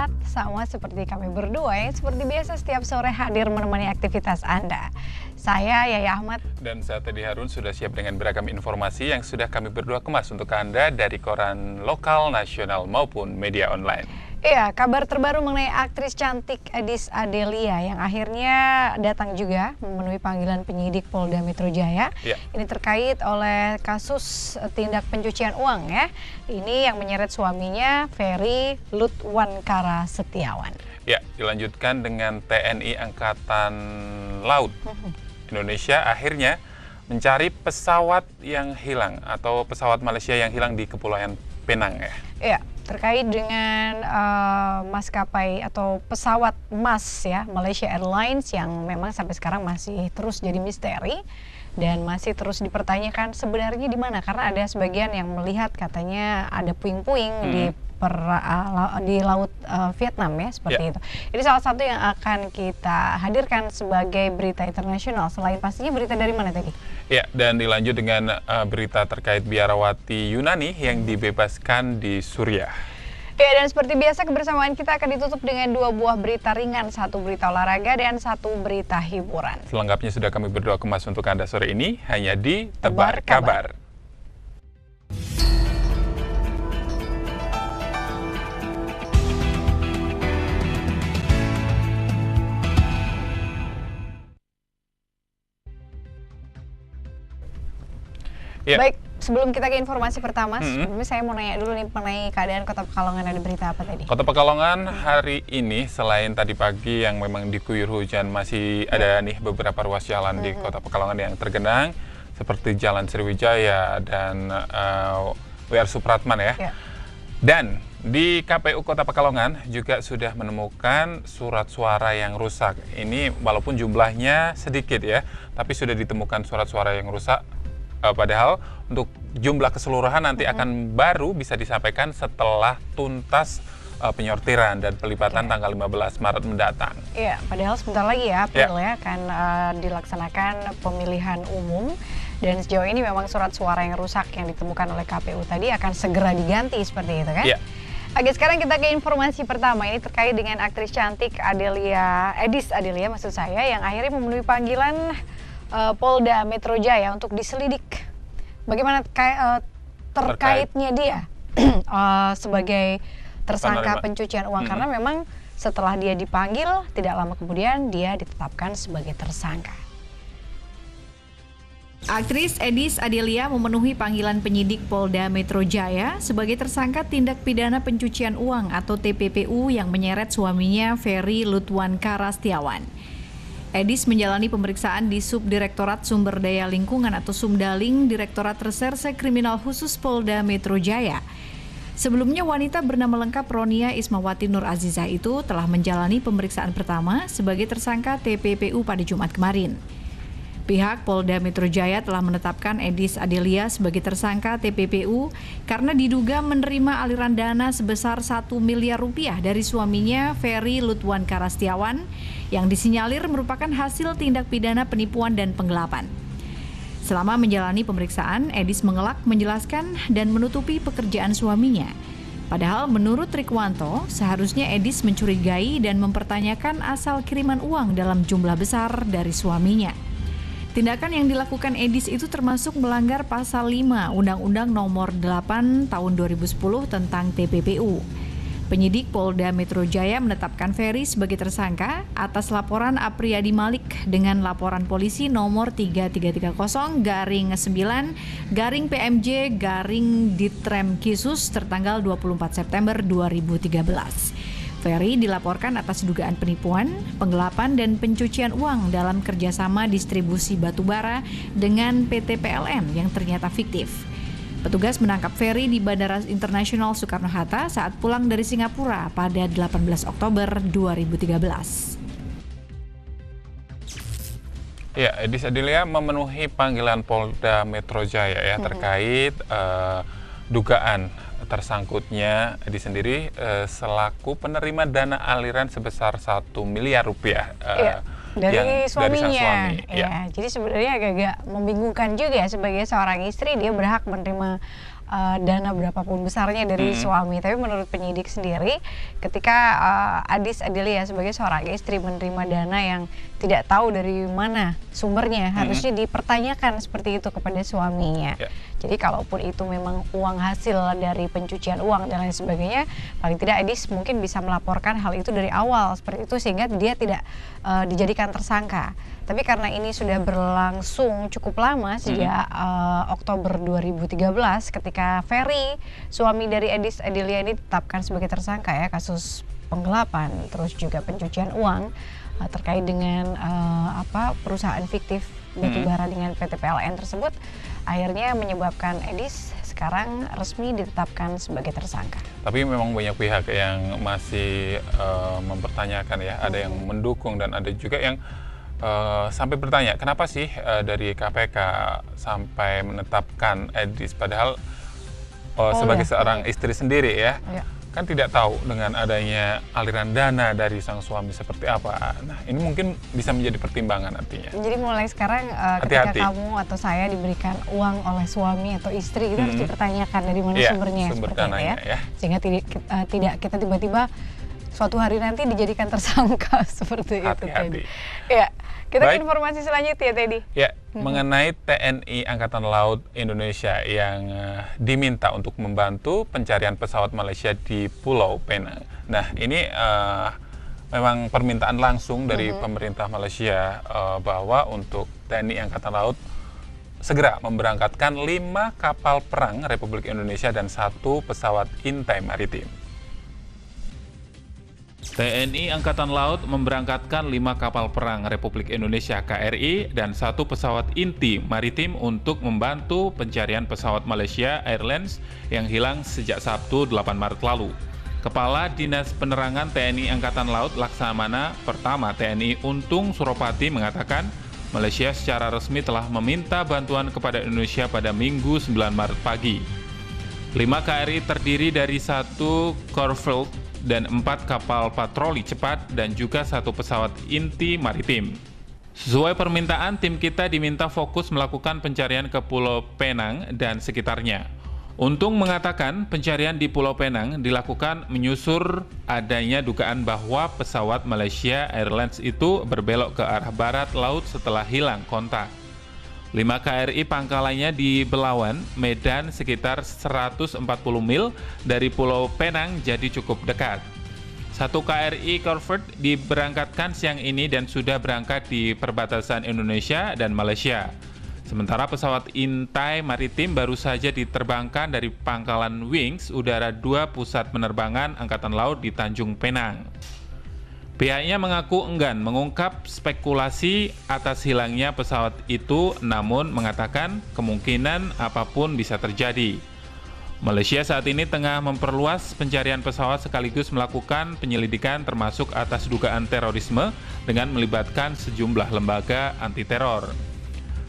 sehat, sama seperti kami berdua yang seperti biasa setiap sore hadir menemani aktivitas Anda. Saya Yaya Ahmad. Dan saya Teddy Harun sudah siap dengan beragam informasi yang sudah kami berdua kemas untuk Anda dari koran lokal, nasional maupun media online. Iya, kabar terbaru mengenai aktris cantik Edis Adelia yang akhirnya datang juga memenuhi panggilan penyidik Polda Metro Jaya. Ya. Ini terkait oleh kasus tindak pencucian uang ya. Ini yang menyeret suaminya Ferry Lutwankara Setiawan. Ya, dilanjutkan dengan TNI Angkatan Laut Indonesia akhirnya mencari pesawat yang hilang atau pesawat Malaysia yang hilang di Kepulauan Penang ya. Ya, terkait dengan maskapai atau pesawat emas ya Malaysia Airlines yang memang sampai sekarang masih terus jadi misteri dan masih terus dipertanyakan sebenarnya di mana, karena ada sebagian yang melihat katanya ada puing-puing di laut Vietnam ya seperti itu. Ini salah satu yang akan kita hadirkan sebagai berita internasional. Selain pastinya berita dari mana tadi? Ya, dan dilanjut dengan berita terkait biarawati Yunani yang dibebaskan di Suriah. Ya, dan seperti biasa kebersamaan kita akan ditutup dengan dua buah berita ringan, satu berita olahraga dan satu berita hiburan. Selengkapnya sudah kami berdua kemas untuk Anda sore ini hanya di Tebar Kabar. Ya. Baik, sebelum kita ke informasi pertama, sebelumnya saya mau nanya dulu nih mengenai keadaan Kota Pekalongan, ada berita apa tadi? Kota Pekalongan hari ini selain tadi pagi yang memang diguyur hujan, masih ada nih beberapa ruas jalan di Kota Pekalongan yang tergenang seperti Jalan Sriwijaya dan WR Supratman ya. Dan di KPU Kota Pekalongan juga sudah menemukan surat suara yang rusak. Ini walaupun jumlahnya sedikit ya, tapi sudah ditemukan surat suara yang rusak. Padahal untuk jumlah keseluruhan nanti akan baru bisa disampaikan setelah tuntas penyortiran dan pelipatan tanggal 15 Maret mendatang. Iya, padahal sebentar lagi ya April ya akan dilaksanakan pemilihan umum, dan sejauh ini memang surat suara yang rusak yang ditemukan oleh KPU tadi akan segera diganti seperti itu kan? Iya. Oke, sekarang kita ke informasi pertama. Ini terkait dengan aktris cantik Edis Adelia maksud saya, yang akhirnya memenuhi panggilan Polda Metro Jaya untuk diselidik bagaimana terkaitnya dia sebagai tersangka pencucian uang, karena memang setelah dia dipanggil tidak lama kemudian dia ditetapkan sebagai tersangka. Aktris Edis Adelia memenuhi panggilan penyidik Polda Metro Jaya sebagai tersangka tindak pidana pencucian uang atau TPPU yang menyeret suaminya Ferry Lutwankara Setiawan. Edis menjalani pemeriksaan di Subdirektorat Sumber Daya Lingkungan atau Sumdaling, Direktorat Reserse Kriminal Khusus Polda Metro Jaya. Sebelumnya wanita bernama lengkap Ronia Ismawati Nur Azizah itu telah menjalani pemeriksaan pertama sebagai tersangka TPPU pada Jumat kemarin. Pihak Polda Metro Jaya telah menetapkan Edis Adelia sebagai tersangka TPPU karena diduga menerima aliran dana sebesar 1 miliar rupiah dari suaminya Ferry Lutwankara Setiawan yang disinyalir merupakan hasil tindak pidana penipuan dan penggelapan. Selama menjalani pemeriksaan, Edis mengelak menjelaskan dan menutupi pekerjaan suaminya. Padahal menurut Rikwanto, seharusnya Edis mencurigai dan mempertanyakan asal kiriman uang dalam jumlah besar dari suaminya. Tindakan yang dilakukan Edis itu termasuk melanggar pasal 5 Undang-Undang Nomor 8 Tahun 2010 tentang TPPU. Penyidik Polda Metro Jaya menetapkan Ferry sebagai tersangka atas laporan Apriyadi Malik dengan laporan polisi nomor 3309-9-PMJ-Ditrem Kisus tertanggal 24 September 2013. Ferry dilaporkan atas dugaan penipuan, penggelapan, dan pencucian uang dalam kerjasama distribusi batubara dengan PT PLN yang ternyata fiktif. Petugas menangkap Ferry di Bandara Internasional Soekarno-Hatta saat pulang dari Singapura pada 18 Oktober 2013. Ya, Edis Adelia memenuhi panggilan Polda Metro Jaya ya terkait dugaan tersangkutnya Edis sendiri selaku penerima dana aliran sebesar 1 miliar rupiah dari suaminya. Dari sang suami. Ya, jadi sebenarnya agak-agak membingungkan juga ya, sebagai seorang istri dia berhak menerima dana berapapun besarnya dari suami. Tapi menurut penyidik sendiri, ketika Adis Adelia sebagai seorang istri menerima dana yang tidak tahu dari mana sumbernya, harusnya dipertanyakan seperti itu kepada suaminya. Jadi kalaupun itu memang uang hasil dari pencucian uang dan lain sebagainya, paling tidak Adis mungkin bisa melaporkan hal itu dari awal seperti itu sehingga dia tidak dijadikan tersangka. Tapi karena ini sudah berlangsung cukup lama sejak Oktober 2013 ketika Ferry, suami dari Adis Adelia ini ditetapkan sebagai tersangka ya kasus penggelapan terus juga pencucian uang terkait dengan perusahaan fiktif batubara dengan PT PLN tersebut, akhirnya menyebabkan Adis sekarang resmi ditetapkan sebagai tersangka. Tapi memang banyak pihak yang masih mempertanyakan ya, ada yang mendukung dan ada juga yang sampai bertanya kenapa sih dari KPK sampai menetapkan Adis padahal sebagai seorang istri sendiri ya. Kan tidak tahu dengan adanya aliran dana dari sang suami seperti apa. Nah, ini mungkin bisa menjadi pertimbangan nantinya. Jadi mulai sekarang ketika kamu atau saya diberikan uang oleh suami atau istri, kita harus dipertanyakan dari mana sumbernya, sumber seperti dananya, itu ya. Sehingga tidak kita tiba-tiba suatu hari nanti dijadikan tersangka seperti itu tadi. Ya, kita ke informasi selanjutnya Teddy. Ya, mengenai TNI Angkatan Laut Indonesia yang diminta untuk membantu pencarian pesawat Malaysia di Pulau Penang. Nah, ini memang permintaan langsung dari pemerintah Malaysia bahwa untuk TNI Angkatan Laut segera memberangkatkan 5 kapal perang Republik Indonesia dan 1 pesawat intai maritim. TNI Angkatan Laut memberangkatkan 5 kapal perang Republik Indonesia KRI dan 1 pesawat inti maritim untuk membantu pencarian pesawat Malaysia Airlines yang hilang sejak Sabtu 8 Maret lalu. Kepala Dinas Penerangan TNI Angkatan Laut Laksamana Pertama TNI Untung Suropati mengatakan Malaysia secara resmi telah meminta bantuan kepada Indonesia pada Minggu 9 Maret pagi. 5 KRI terdiri dari 1 Corvette dan 4 kapal patroli cepat dan juga 1 pesawat inti maritim. Sesuai permintaan, tim kita diminta fokus melakukan pencarian ke Pulau Penang dan sekitarnya. Untung mengatakan pencarian di Pulau Penang dilakukan menyusur adanya dugaan bahwa pesawat Malaysia Airlines itu berbelok ke arah barat laut setelah hilang kontak. 5 KRI pangkalannya di Belawan, Medan sekitar 140 mil dari Pulau Penang jadi cukup dekat. 1 KRI Corvette diberangkatkan siang ini dan sudah berangkat di perbatasan Indonesia dan Malaysia. Sementara pesawat intai maritim baru saja diterbangkan dari pangkalan Wings Udara 2 Pusat Penerbangan Angkatan Laut di Tanjung Penang. Pihaknya mengaku enggan mengungkap spekulasi atas hilangnya pesawat itu, namun mengatakan kemungkinan apapun bisa terjadi. Malaysia saat ini tengah memperluas pencarian pesawat sekaligus melakukan penyelidikan termasuk atas dugaan terorisme dengan melibatkan sejumlah lembaga anti-teror.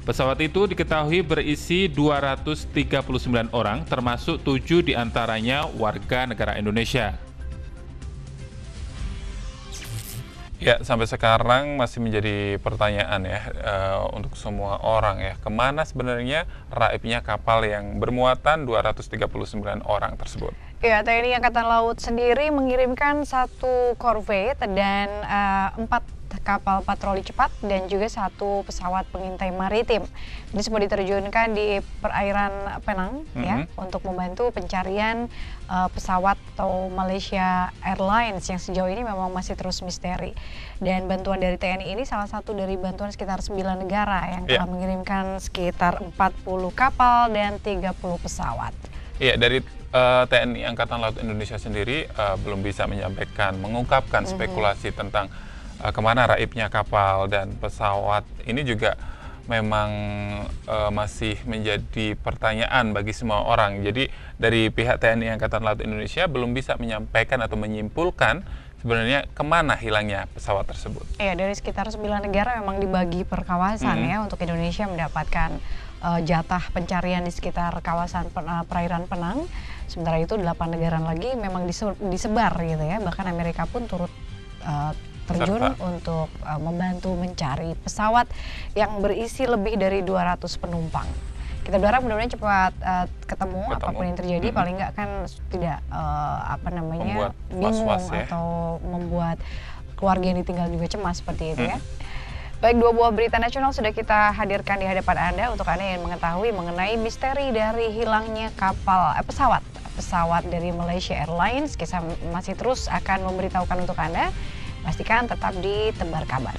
Pesawat itu diketahui berisi 239 orang, termasuk 7 diantaranya warga negara Indonesia. Ya, sampai sekarang masih menjadi pertanyaan ya untuk semua orang ya, kemana sebenarnya raibnya kapal yang bermuatan 239 orang tersebut? Ya, TNI Angkatan Laut sendiri mengirimkan 1 Corvette dan 4 kapal patroli cepat dan juga 1 pesawat pengintai maritim. Ini semua diterjunkan di perairan Penang ya untuk membantu pencarian pesawat atau Malaysia Airlines yang sejauh ini memang masih terus misteri. Dan bantuan dari TNI ini salah satu dari bantuan sekitar 9 negara yang telah mengirimkan sekitar 40 kapal dan 30 pesawat. Iya, dari TNI Angkatan Laut Indonesia sendiri belum bisa mengungkapkan spekulasi tentang kemana raibnya kapal dan pesawat. Ini juga memang masih menjadi pertanyaan bagi semua orang. Jadi dari pihak TNI Angkatan Laut Indonesia belum bisa menyampaikan atau menyimpulkan sebenarnya kemana hilangnya pesawat tersebut. Iya, dari sekitar 9 negara memang dibagi per kawasan ya untuk Indonesia mendapatkan jatah pencarian di sekitar kawasan perairan Penang. Sementara itu 8 negara lagi memang disebar gitu ya. Bahkan Amerika pun turut terjun untuk membantu mencari pesawat yang berisi lebih dari 200 penumpang. Kita berharap mudah-mudahan cepat ketemu apapun yang terjadi, paling nggak kan tidak membuat bingung was-was, ya, atau membuat keluarga yang ditinggal juga cemas seperti itu ya. Baik, 2 buah berita nasional sudah kita hadirkan di hadapan Anda untuk Anda yang mengetahui mengenai misteri dari hilangnya pesawat dari Malaysia Airlines. Kita masih terus akan memberitahukan untuk Anda. Pastikan tetap di Tebar Kabar.